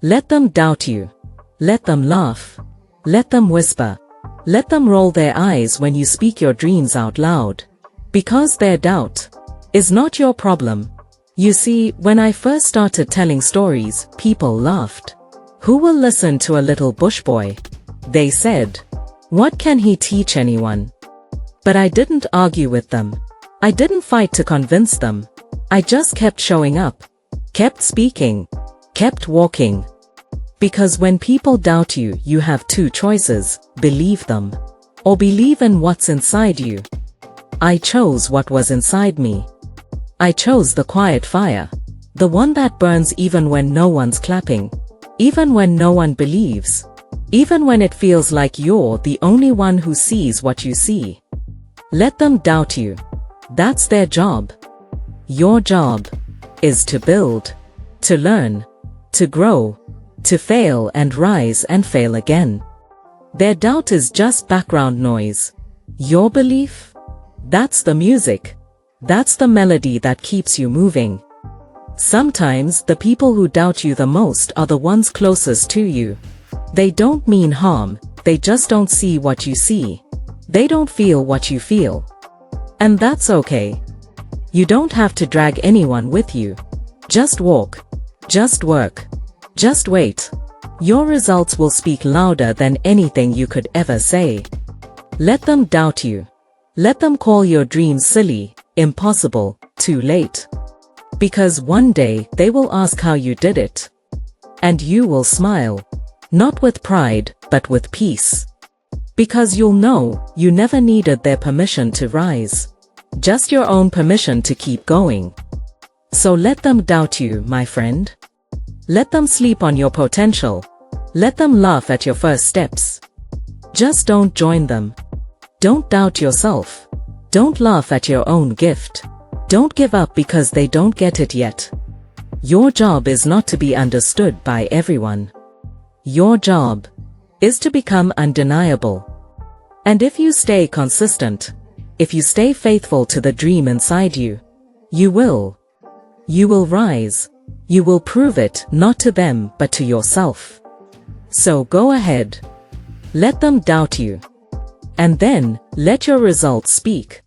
Let them doubt you. Let them laugh. Let them whisper. Let them roll their eyes when you speak your dreams out loud. Because their doubt is not your problem. You see, when I first started telling stories, people laughed. Who will listen to a little bush boy? They said. What can he teach anyone? But I didn't argue with them. I didn't fight to convince them. I just kept showing up, kept speaking, kept walking. Because when people doubt you, you have two choices: believe them, or believe in what's inside you. I chose what was inside me. I chose the quiet fire, the one that burns even when no one's clapping, even when no one believes, even when it feels like you're the only one who sees what you see. Let them doubt you. That's their job. Your job is to build, to learn, to grow, to fail and rise and fail again. Their doubt is just background noise. Your belief? That's the music. That's the melody that keeps you moving. Sometimes the people who doubt you the most are the ones closest to you. They don't mean harm, they just don't see what you see. They don't feel what you feel. And that's okay. You don't have to drag anyone with you. Just walk. Just work. Just wait. Your results will speak louder than anything you could ever say. Let them doubt you. Let them call your dreams silly, impossible, too late. Because one day they will ask how you did it. And you will smile. Not with pride, but with peace. Because you'll know you never needed their permission to rise. Just your own permission to keep going. So let them doubt you, my friend. Let them sleep on your potential. Let them laugh at your first steps. Just don't join them. Don't doubt yourself. Don't laugh at your own gift. Don't give up because they don't get it yet. Your job is not to be understood by everyone. Your job is to become undeniable. And if you stay consistent, if you stay faithful to the dream inside you, you will. You will rise. You will prove it not to them but to yourself. So go ahead. Let them doubt you. And then, let your results speak.